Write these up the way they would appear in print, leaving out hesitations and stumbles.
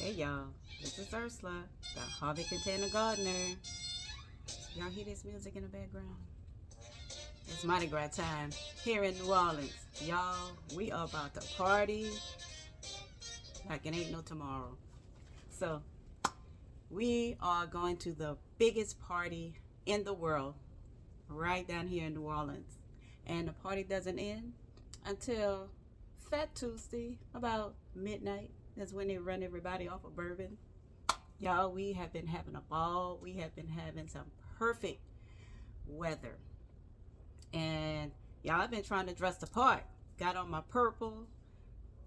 Hey y'all, this is Ursula, the hobby container gardener. Y'all hear this music in the background? It's Mardi Gras time here in New Orleans. Y'all, we are about to party like it ain't no tomorrow. So, we are going to the biggest party in the world right down here in New Orleans. And the party doesn't end until Fat Tuesday, about midnight. That's when they run everybody off of bourbon. Y'all, we have been having a ball. We have been having some perfect weather. And y'all, I've been trying to dress the part. Got on my purple,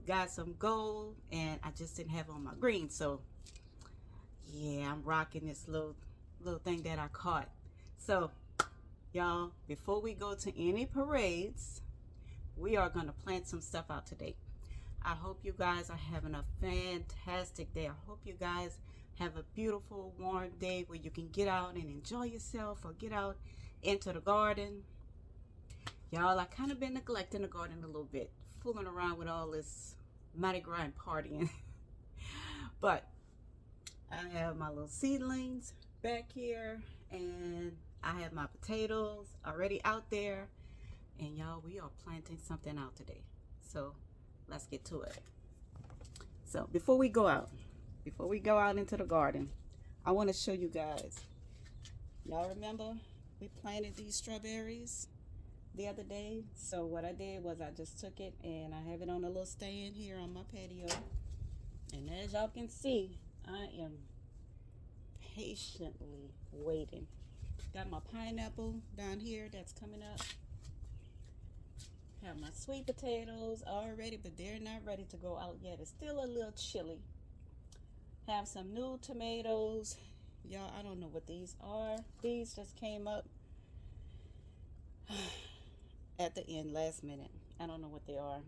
got some gold, and I just didn't have on my green. So, yeah, I'm rocking this little thing that I caught. So, y'all, before we go to any parades, we are going to plant some stuff out today. I hope you guys are having a fantastic day. I hope you guys have a beautiful, warm day where you can get out and enjoy yourself or get out into the garden. Y'all, I kind of been neglecting the garden a little bit, fooling around with all this Mardi Gras and partying. But I have my little seedlings back here, and I have my potatoes already out there. And y'all, we are planting something out today. So let's get to it. So before we go out into the garden, I want to show you guys. Y'all remember we planted these strawberries the other day? So what I did was I just took it and I have it on a little stand here on my patio. And as y'all can see, I am patiently waiting. Got my pineapple down here that's coming up. Have my sweet potatoes all ready, but they're not ready to go out yet. It's still a little chilly. Have some new tomatoes. Y'all, I don't know what these are. These just came up at the end, last minute. I don't know what they are.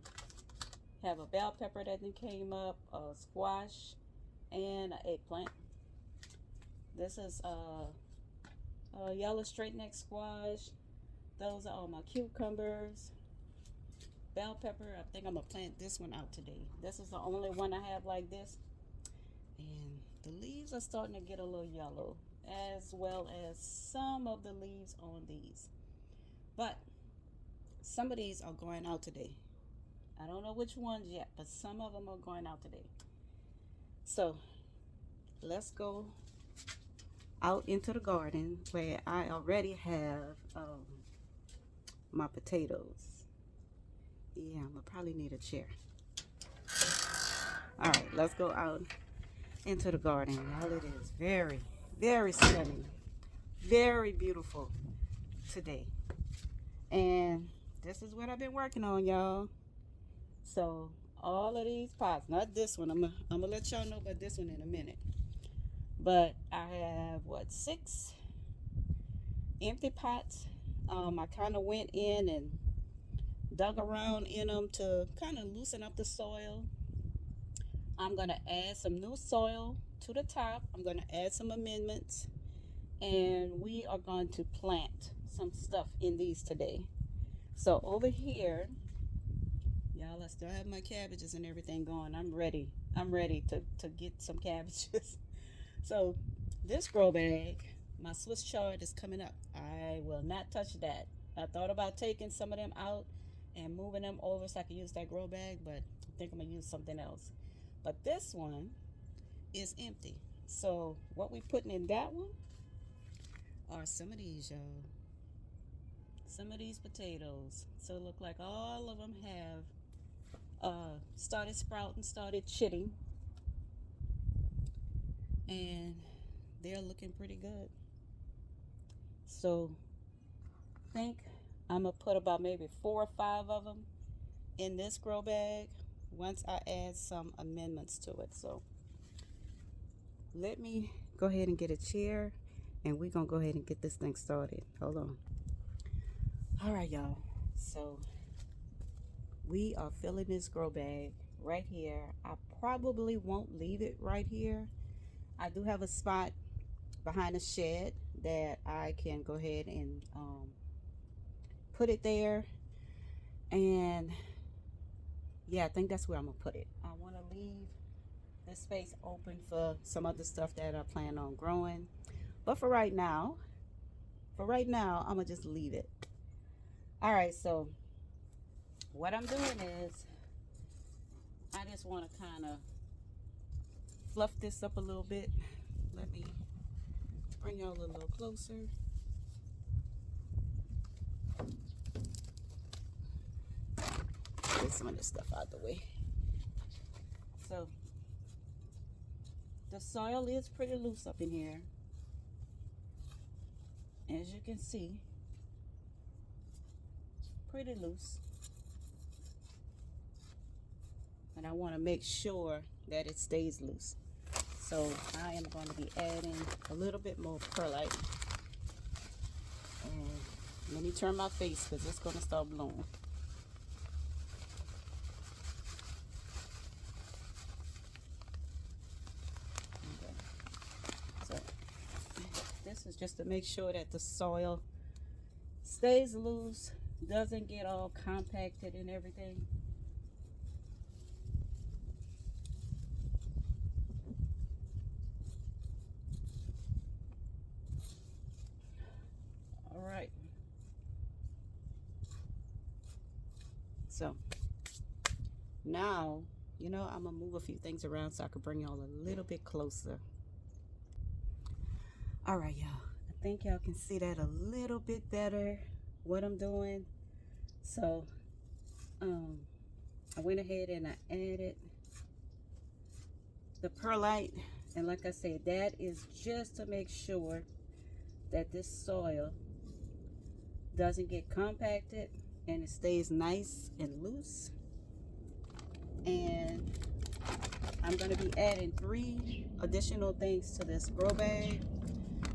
Have a bell pepper that came up, a squash, and an eggplant. This is a yellow straight neck squash. Those are all my cucumbers. Bell pepper, I think I'm gonna plant this one out today. This is the only one I have like this. And the leaves are starting to get a little yellow, as well as some of the leaves on these. But some of these are going out today. I don't know which ones yet, but some of them are going out today. So let's go out into the garden where I already have my potatoes. Yeah, I'm gonna probably need a chair. All right, let's go out into the garden. Y'all, it is very, very stunning, very beautiful today. And this is what I've been working on, y'all. So all of these pots, not this one. I'm gonna let y'all know about this one in a minute. But I have what, 6 empty pots. I kind of went in and dug around in them to kind of loosen up the soil. I'm going to add some new soil to the top. I'm going to add some amendments, and we are going to plant some stuff in these today. So over here, y'all, I still have my cabbages and everything going. I'm ready to get some cabbages. So this grow bag, my Swiss chard is coming up. I will not touch that. I thought about taking some of them out and moving them over so I can use that grow bag, but I think I'm gonna use something else. But this one is empty. So what we putting in that one are some of these, y'all. Some of these potatoes. So it look like all of them have started sprouting, started chitting, and they're looking pretty good. So I think I'm gonna put about maybe 4 or 5 of them in this grow bag once I add some amendments to it. So let me go ahead and get a chair, and we're gonna go ahead and get this thing started. Hold on. All right, y'all, so we are filling this grow bag right here. I probably won't leave it right here. I do have a spot behind the shed that I can go ahead and put it there. And yeah, I think that's where I'm gonna put it. I want to leave this space open for some other stuff that I plan on growing. But for right now, I'm gonna just leave it. All right, so what I'm doing is I just want to kind of fluff this up a little bit. Let me bring y'all a little closer. Get some of this stuff out the way. So the soil is pretty loose up in here, as you can see, pretty loose. And I want to make sure that it stays loose. So I am going to be adding a little bit more perlite. And let me turn my face because it's going to start blowing. Okay. So this is just to make sure that the soil stays loose, doesn't get all compacted and everything. All right. So now, you know, I'm gonna move a few things around so I can bring y'all a little bit closer. All right, y'all. I think y'all can see that a little bit better, what I'm doing. So I went ahead and I added the perlite, and like I said, that is just to make sure that this soil doesn't get compacted and it stays nice and loose. And I'm going to be adding 3 additional things to this grow bag.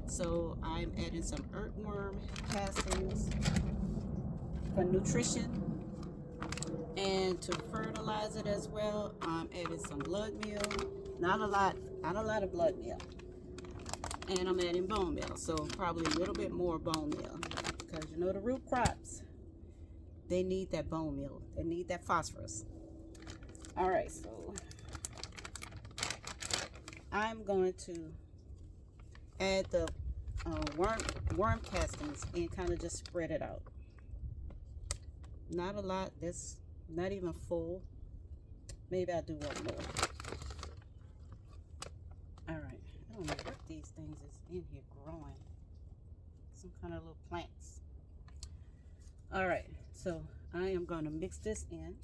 So I'm adding some earthworm castings for nutrition, and to fertilize it as well, I'm adding some blood meal. Not a lot of blood meal. And I'm adding bone meal, so probably a little bit more bone meal, because you know the root crops, they need that bone meal, they need that phosphorus. All right, so I'm going to add the worm castings and kind of just spread it out. Not a lot. This not even full. Maybe I'll do one more. All right. I don't know what these things is in here growing. Some kind of little plants. All right. So I am going to mix this in.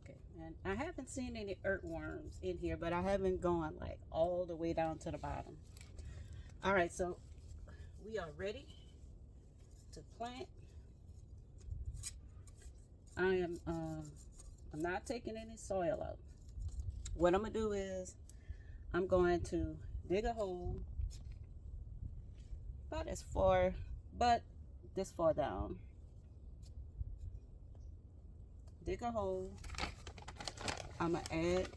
Okay. And I haven't seen any earthworms in here, but I haven't gone like all the way down to the bottom. All right. So we are ready to plant. I'm not taking any soil out. What I'm gonna do is I'm going to dig a hole about this far down. Dig a hole. I'm gonna add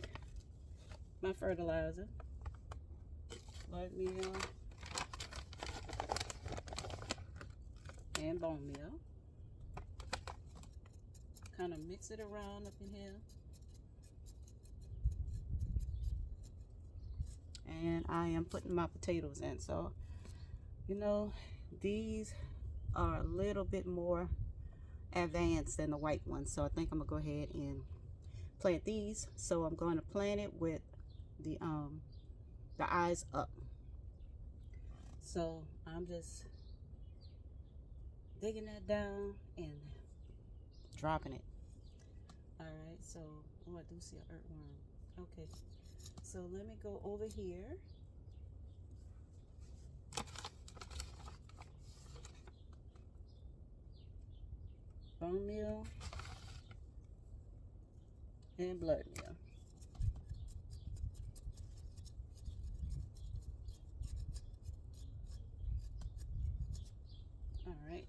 my fertilizer, blood meal, and bone meal. Kind of mix it around up in here. And I am putting my potatoes in. So, you know, these are a little bit more advanced than the white ones. So I think I'm gonna go ahead and plant these. So I'm going to plant it with the eyes up. So I'm just digging that down and dropping it. All right, so oh, I do see an earthworm. Okay, so let me go over here. Bone meal and blood meal. All right,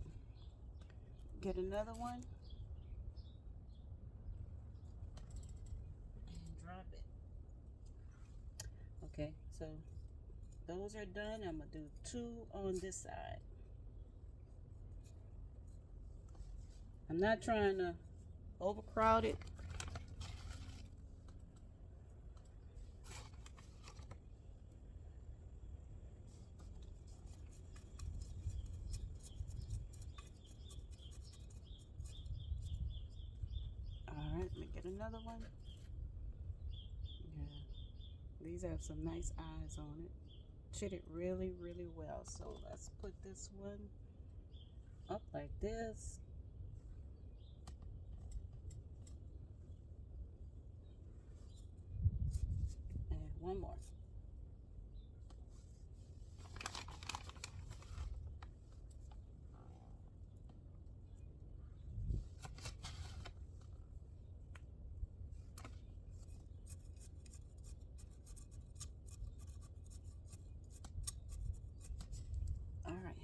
get another one and drop it. Okay, so those are done. I'm gonna do 2 on this side. I'm not trying to overcrowd it. Alright, let me get another one. Yeah, these have some nice eyes on it. Chitted really, really well. So let's put this one up like this. And one more. Alright,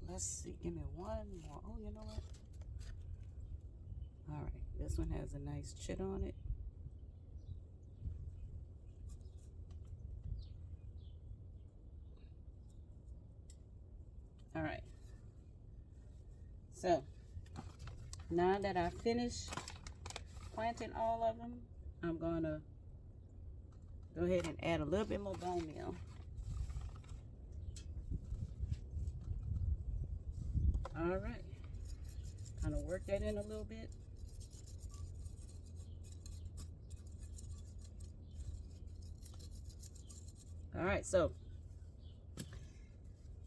let's see. Give me one more. Oh, you know what? Alright, this one has a nice chit on it. Alright. So, now that I finished planting all of them, I'm going to go ahead and add a little bit more bone meal. Alright. Kind of work that in a little bit. Alright, so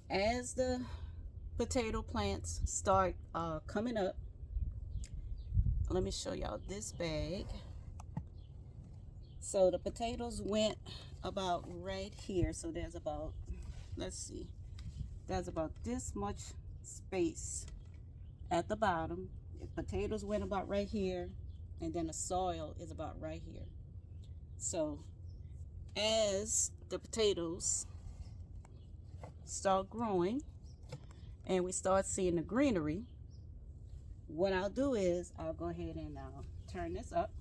as the potato plants start coming up, let me show y'all this bag. So the potatoes went about right here. So there's about, let's see, there's about this much space at the bottom. The potatoes went about right here, and then the soil is about right here. So as the potatoes start growing and we start seeing the greenery, what I'll do is I'll go ahead and turn this up,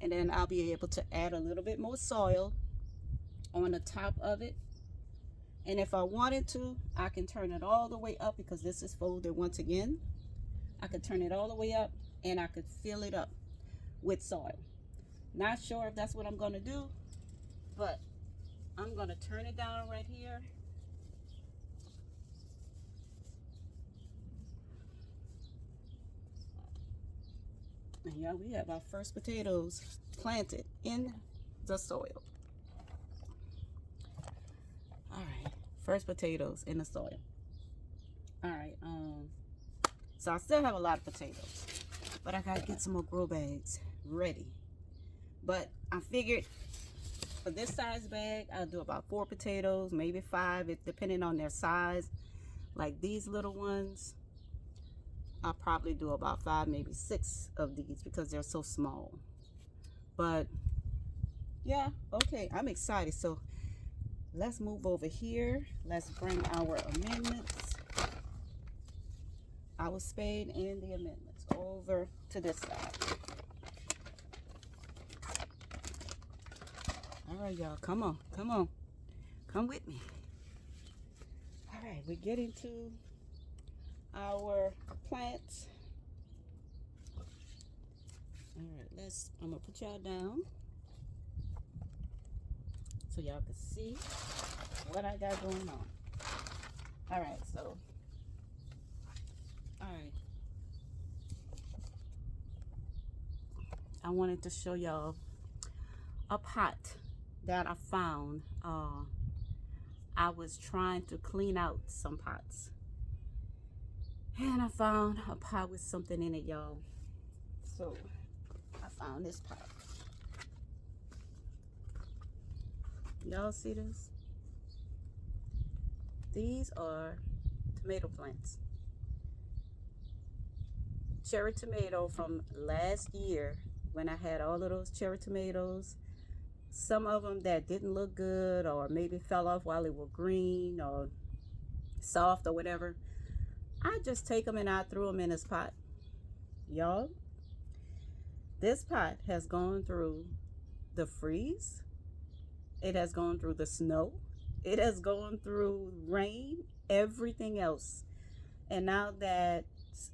and then I'll be able to add a little bit more soil on the top of it. And if I wanted to, I can turn it all the way up, because this is folded once again. I could turn it all the way up and I could fill it up with soil. Not sure if that's what I'm going to do, but I'm going to turn it down right here. And yeah, we have our first potatoes planted in the soil. All right, first potatoes in the soil. All right, so I still have a lot of potatoes, but I gotta get some more grow bags ready. But I figured for this size bag, I'll do about 4 potatoes, maybe 5, depending on their size. Like these little ones, I'll probably do about 5, maybe 6 of these, because they're so small. But yeah, okay, I'm excited. So let's move over here. Let's bring our amendments, our spade and the amendments, over to this side. All right, y'all, come on, come on, come with me. All right, we're getting to our plants. All right, I'm gonna put y'all down so y'all can see what I got going on. All right, so, all right, I wanted to show y'all a pot that I found. I was trying to clean out some pots, and I found a pot with something in it, y'all. So I found this pot. Y'all see this? These are tomato plants. Cherry tomato from last year, when I had all of those cherry tomatoes. Some of them that didn't look good, or maybe fell off while they were green or soft or whatever, I just take them and I threw them in this pot. Y'all, this pot has gone through the freeze. It has gone through the snow. It has gone through rain, everything else. And now that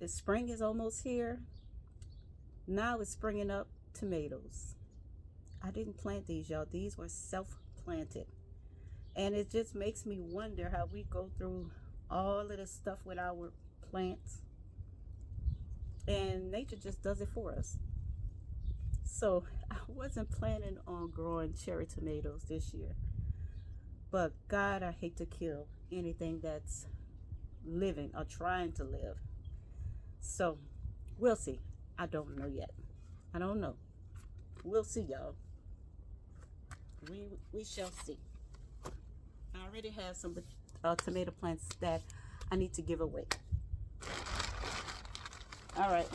spring is almost here, now it's springing up tomatoes. I didn't plant these, y'all. These were self-planted. And it just makes me wonder how we go through all of this stuff with our plants, and nature just does it for us. So I wasn't planning on growing cherry tomatoes this year, but God, I hate to kill anything that's living or trying to live. So we'll see. I don't know yet. I don't know. We'll see, y'all. We shall see. I already have some tomato plants that I need to give away. All right.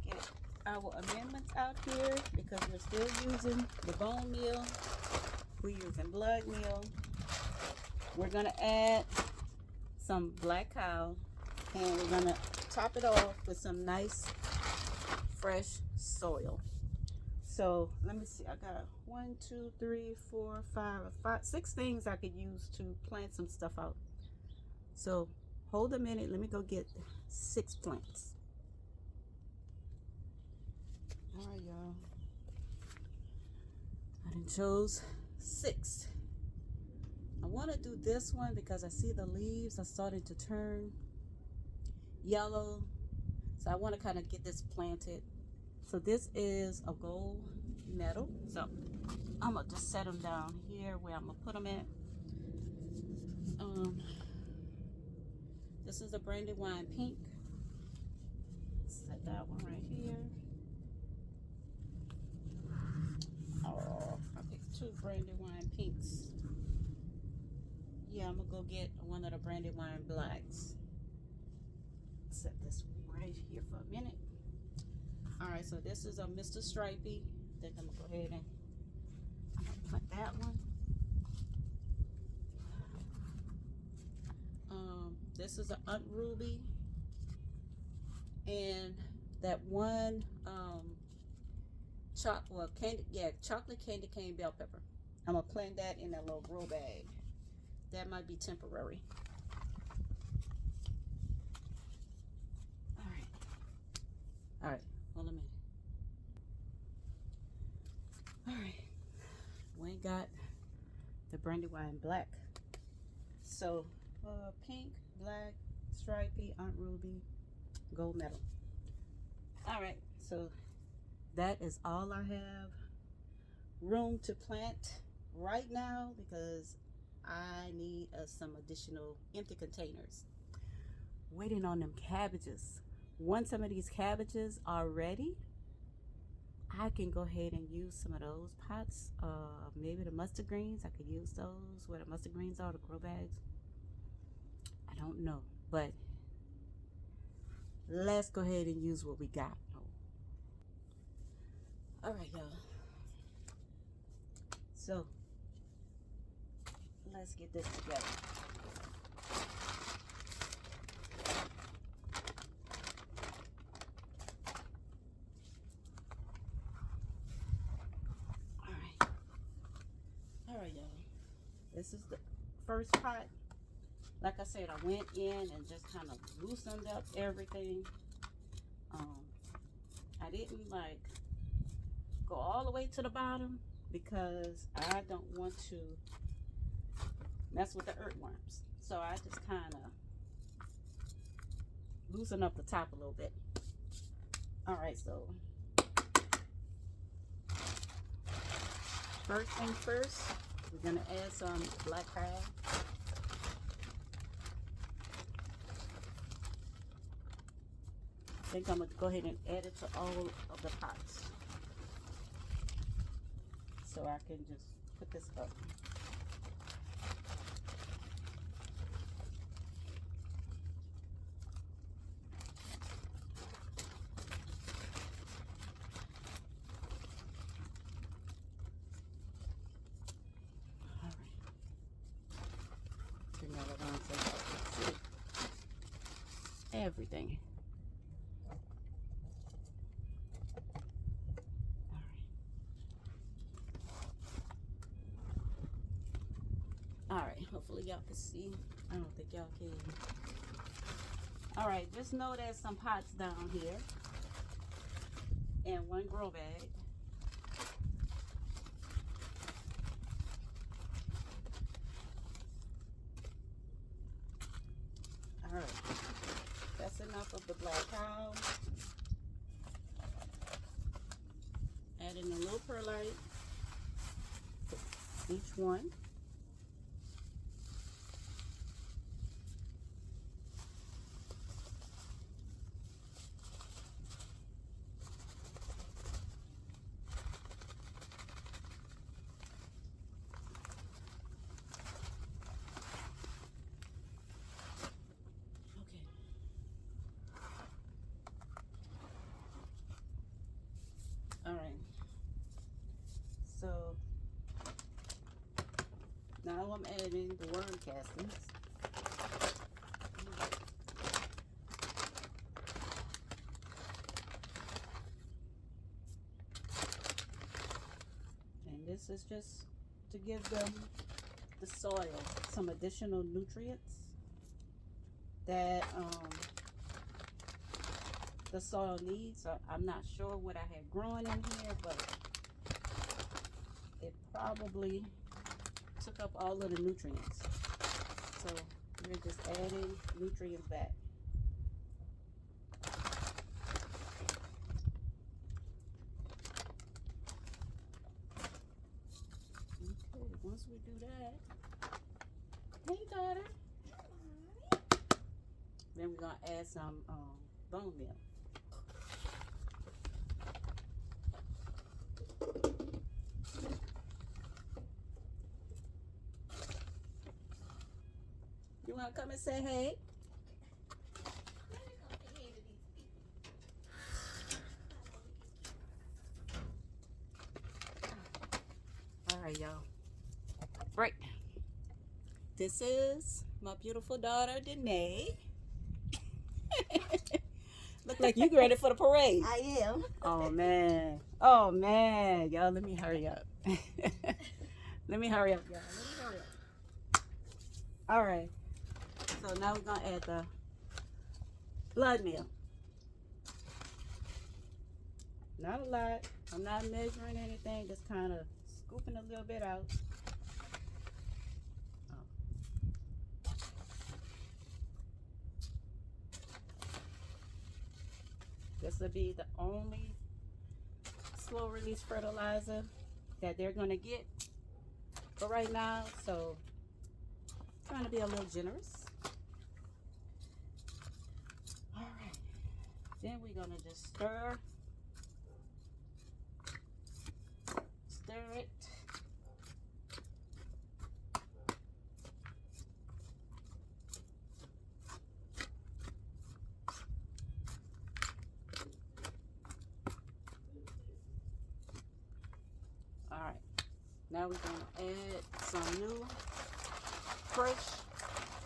Get our amendments out here because we're still using the bone meal. We're using blood meal. We're going to add some black cow, and we're going to top it off with some nice fresh soil. So let me see, I got 1, 2, 3, 4, 5, 6 things I could use to plant some stuff out. So hold a minute, let me go get 6 plants. All right, y'all. I done chose 6. I want to do this one because I see the leaves are starting to turn yellow. So I want to kind of get this planted. So this is a gold medal. So I'm gonna just set them down here where I'm gonna put them at. This is a brandywine pink. Set that one right here. Oh, I picked 2 brandywine pinks. Yeah, I'm gonna go get one of the brandywine blacks. Set this one right here for a minute. All right, so this is a Mr. Stripey. I think I'm gonna go ahead and plant that one. This is an Ruby, and that one chocolate candy cane bell pepper. I'm gonna plant that in that little grow bag. That might be temporary. All right, hold a minute. All right, we ain't got the brandywine black. So pink, black, stripey, Ruby, gold medal. All right, so that is all I have room to plant right now because I need some additional empty containers. Waiting on them cabbages. Once some of these cabbages are ready, I can go ahead and use some of those pots. Maybe the mustard greens, I could use those where the mustard greens are, the grow bags. I don't know, but let's go ahead and use what we got. All right, y'all. So let's get this together. All right, y'all. This is the first pot. Like I said, I went in and just kind of loosened up everything. I didn't like go all the way to the bottom because I don't want to mess with the earthworms. So I just kind of loosen up the top a little bit. All right, so first thing first, we're gonna add some black crab. I think I'm gonna go ahead and add it to all of the pots. So I can just put this up. All right. Bring that around so I can see everything. All right, hopefully y'all can see. I don't think y'all can. All right, just know there's some pots down here and one grow bag. All right, that's enough of the black cow. Add in a little perlite, each one. All right, so now I'm adding the worm castings. And this is just to give them, the soil, some additional nutrients that the soil needs. I'm not sure what I had growing in here, but it probably took up all of the nutrients. So we're just adding nutrients back. Okay, once we do that, hey daughter, then we're gonna add some bone meal. You want to come and say hey? All right, y'all. Break. This is my beautiful daughter, Danae. Look like you ready for the parade. I am. Oh, man. Oh, man. Y'all, let me hurry up. Let me hurry up, y'all. Let me hurry up. All right. So now we're going to add the blood meal. Not a lot. I'm not measuring anything. Just kind of scooping a little bit out. This will be the only slow release fertilizer that they're going to get for right now. So trying to be a little generous. All right. Then we're going to just stir it. All right. Now we're going to add some new fresh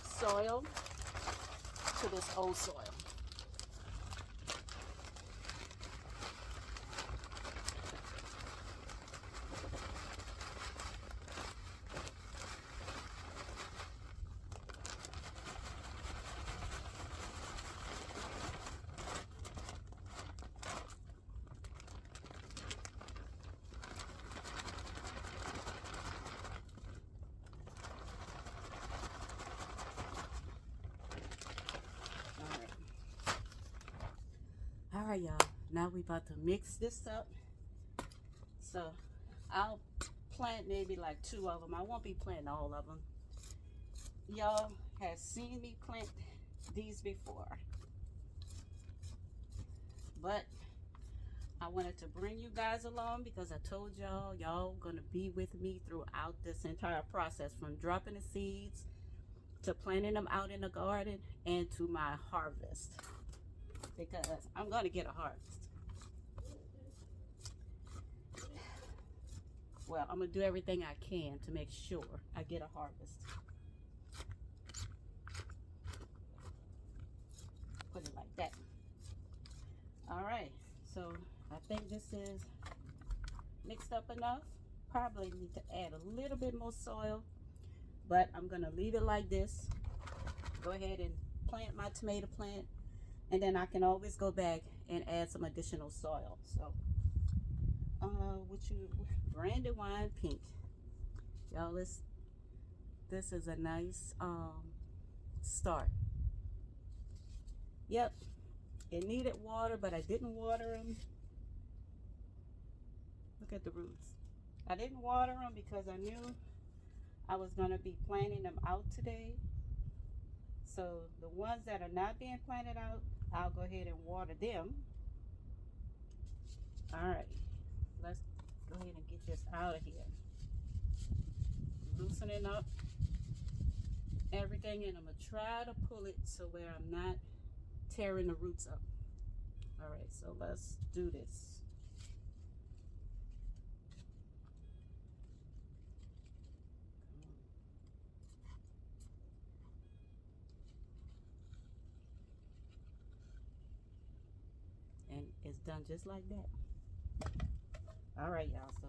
soil to this old soil. All right, y'all. Now we about to mix this up. So I'll plant maybe like 2 of them. I won't be planting all of them. Y'all have seen me plant these before, but I wanted to bring you guys along because I told y'all gonna be with me throughout this entire process, from dropping the seeds to planting them out in the garden and to my harvest, because I'm gonna get a harvest. Well, I'm gonna do everything I can to make sure I get a harvest. Put it like that. All right, so I think this is mixed up enough. Probably need to add a little bit more soil, but I'm gonna leave it like this. Go ahead and plant my tomato plant, and then I can always go back and add some additional soil. So Brandywine pink, y'all. This is a nice start. Yep, it needed water, but I didn't water them. Look at the roots. I didn't water them because I knew I was going to be planting them out today. So the ones that are not being planted out, I'll go ahead and water them. All right, let's go ahead and get this out of here. Loosening up everything, and I'm going to try to pull it so where I'm not tearing the roots up. All right, so let's do this. And it's done just like that. All right, y'all, so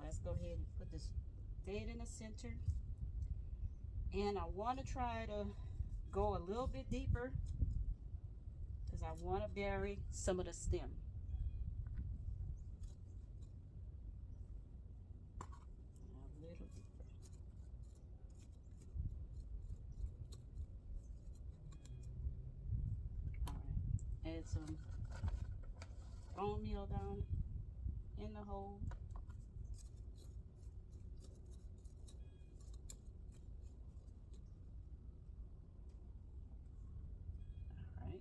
let's go ahead and put this dead in the center. And I want to try to go a little bit deeper because I want to bury some of the stem. A little deeper. All right, add some bone meal down in the hole. All right.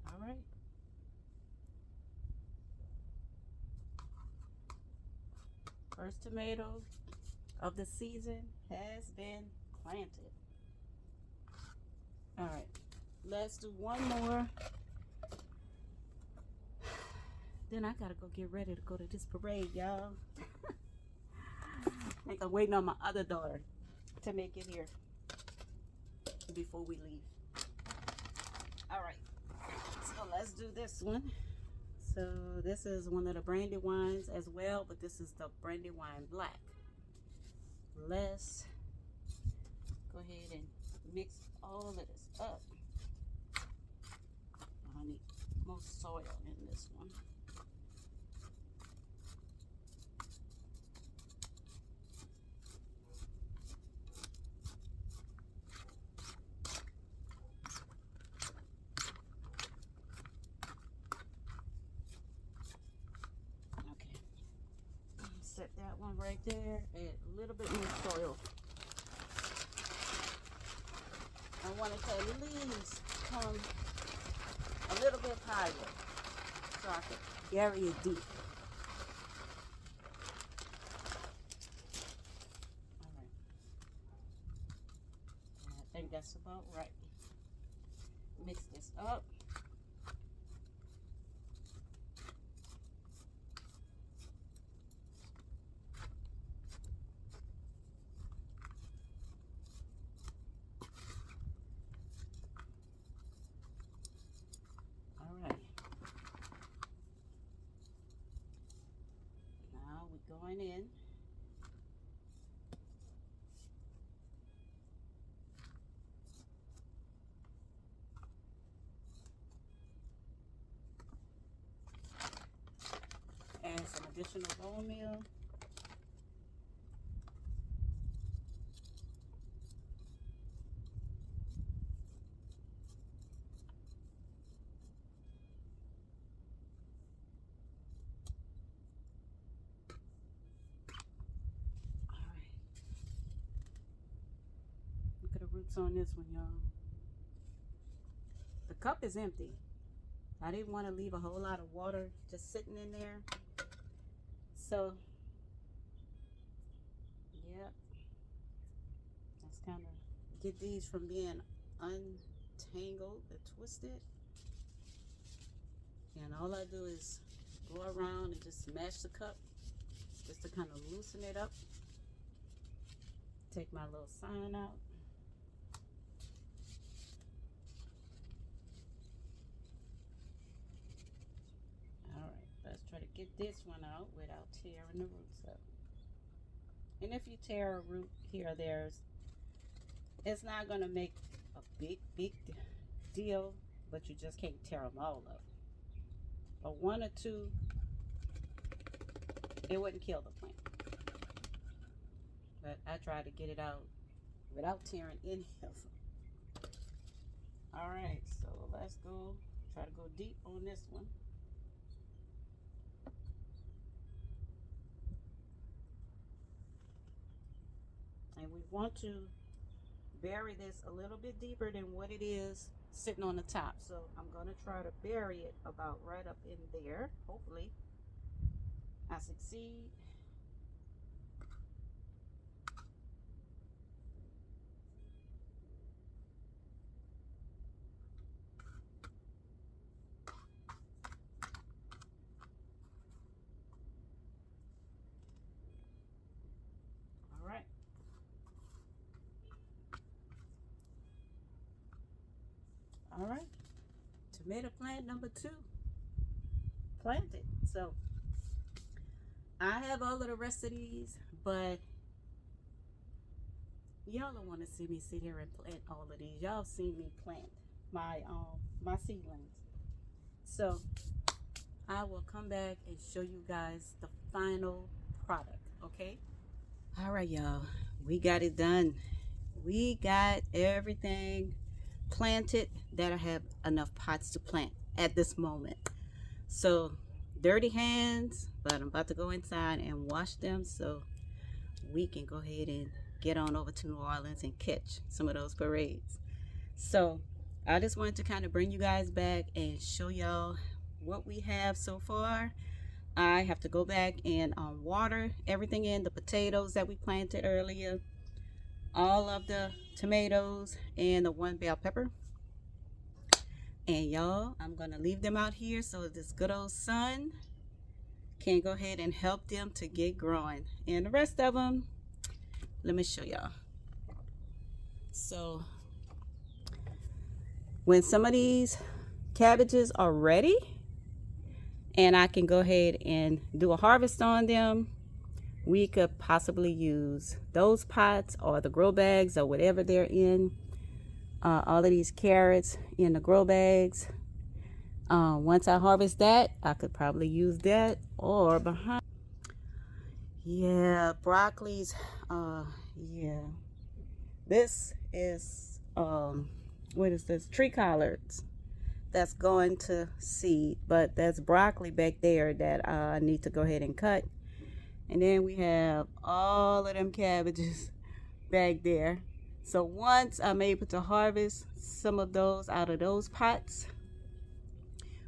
All right. First tomato of the season has been planted. All right, let's do one more. Then I gotta go get ready to go to this parade, y'all. I think I'm waiting on my other daughter to make it here before we leave. All right, so let's do this one. So this is one of the Brandywines as well, but this is the Brandywine Black. Let's go ahead and mix all of this up. I need more soil in this one. Set that one right there. Add a little bit more soil. I want the leaves come a little bit higher so I can bury it deep. All right. I think that's about right. Mix this up. Going in. Add some additional bone meal. Roots on this one, y'all. The cup is empty. I didn't want to leave a whole lot of water just sitting in there. So, yep. Let's kind of get these from being untangled and twisted. And all I do is go around and just smash the cup just to kind of loosen it up. Take my little sign out. Alright, let's try to get this one out without tearing the roots up. And if you tear a root here or there, it's not going to make a big deal, but you just can't tear them all up. But one or two, it wouldn't kill the plant. But I try to get it out without tearing any of them. Alright, so let's go try to go deep on this one. And we want to bury this a little bit deeper than what it is sitting on the top. So I'm going to try to bury it about right up in there. Hopefully I succeed. All right, tomato plant number 2 planted. So I have all of the rest of these, but y'all don't want to see me sit here and plant all of these. Y'all seen me plant my seedlings. So I will come back and show you guys the final product, okay? All right, y'all, we got it done. We got everything planted that I have enough pots to plant at this moment. So dirty hands, but I'm about to go inside and wash them so we can go ahead and get on over to New Orleans and catch some of those parades. So I just wanted to kind of bring you guys back and show y'all what we have so far. I have to go back and water everything in, the potatoes that we planted earlier, all of the tomatoes, and the 1 bell pepper. And y'all, I'm gonna leave them out here so this good old sun can go ahead and help them to get growing. And the rest of them, let me show y'all. So when some of these cabbages are ready and I can go ahead and do a harvest on them, we could possibly use those pots or the grow bags or whatever they're in. All of these carrots in the grow bags. Once I harvest that, I could probably use that or behind. Yeah, broccolis. Yeah. This is, what is this? Tree collards. That's going to seed, but that's broccoli back there that I need to go ahead and cut. And then we have all of them cabbages back there. So once I'm able to harvest some of those out of those pots,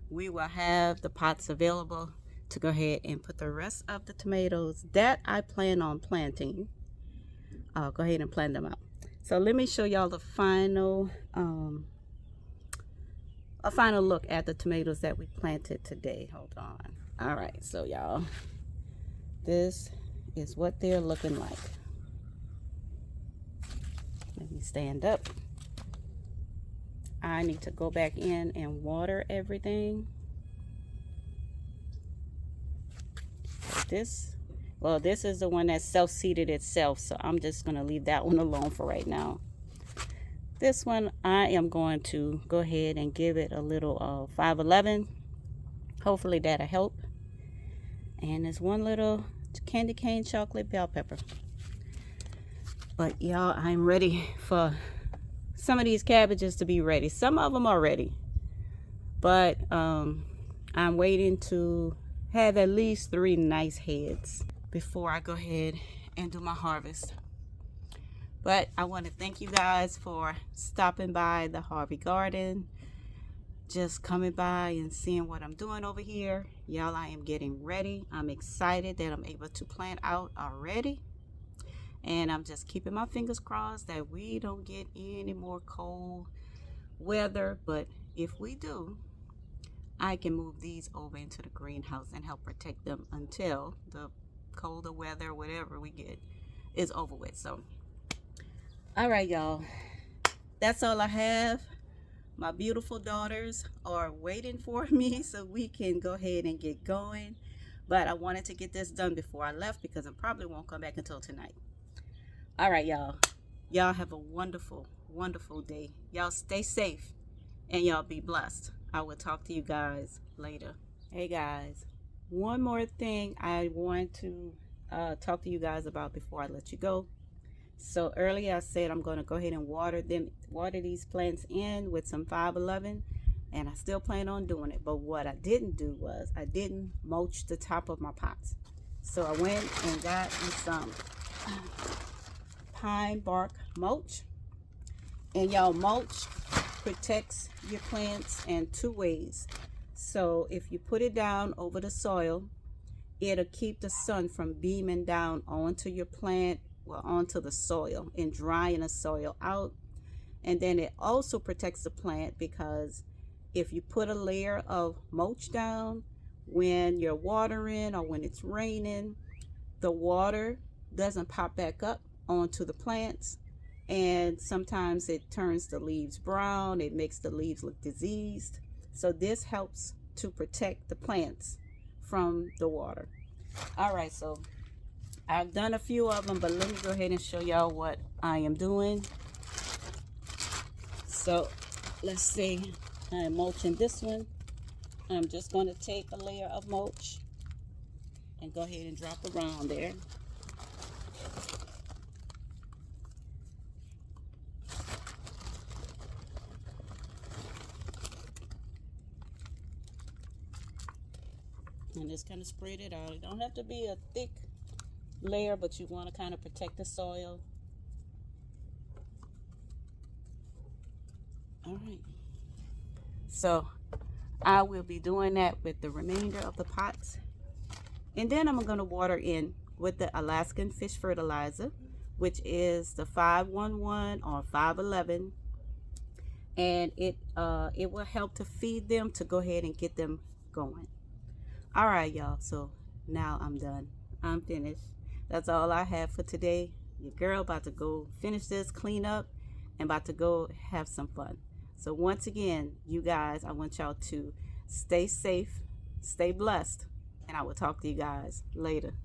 we will have the pots available to go ahead and put the rest of the tomatoes that I plan on planting. I'll go ahead and plant them out. So let me show y'all the final, a final look at the tomatoes that we planted today. Hold on. All right, so y'all, this is what they're looking like. Let me stand up. I need to go back in and water everything. This is the one that self-seeded itself, so I'm just going to leave that one alone for right now. This one, I am going to go ahead and give it a little 511. Hopefully that'll help. And there's one little candy cane chocolate bell pepper. But y'all, I'm ready for some of these cabbages to be ready. Some of them are ready, but I'm waiting to have at least 3 nice heads before I go ahead and do my harvest. But I want to thank you guys for stopping by the Harvey Garden, just coming by and seeing what I'm doing over here. Y'all, I am getting ready. I'm excited that I'm able to plant out already. And I'm just keeping my fingers crossed that we don't get any more cold weather. But if we do, I can move these over into the greenhouse and help protect them until the colder weather, whatever we get, is over with. So, all right, y'all. That's all I have. My beautiful daughters are waiting for me so we can go ahead and get going. But I wanted to get this done before I left because I probably won't come back until tonight. All right, y'all. Y'all have a wonderful, wonderful day. Y'all stay safe and y'all be blessed. I will talk to you guys later. Hey, guys. One more thing I want to talk to you guys about before I let you go. So earlier I said I'm going to go ahead and water these plants in with some 511, and I still plan on doing it. But what I didn't do was I didn't mulch the top of my pots. So I went and got me some pine bark mulch. And y'all, mulch protects your plants in two ways. So if you put it down over the soil, it'll keep the sun from beaming down onto your plant, well, onto the soil and drying the soil out. And then it also protects the plant because if you put a layer of mulch down when you're watering or when it's raining, the water doesn't pop back up onto the plants, and sometimes it turns the leaves brown. It makes the leaves look diseased. So this helps to protect the plants from the water. All right, so I've done a few of them, but let me go ahead and show y'all what I am doing. So let's see, I'm mulching this one. I'm just going to take a layer of mulch and go ahead and drop around there. And just kind of spread it out. It don't have to be a thick layer, but you want to kind of protect the soil. All right. So I will be doing that with the remainder of the pots. And then I'm going to water in with the Alaskan fish fertilizer, which is the 511 or 511. And it will help to feed them to go ahead and get them going. All right, y'all. So now I'm done. I'm finished. That's all I have for today. Your girl about to go finish this, clean up, and about to go have some fun. So once again, you guys, I want y'all to stay safe, stay blessed, and I will talk to you guys later.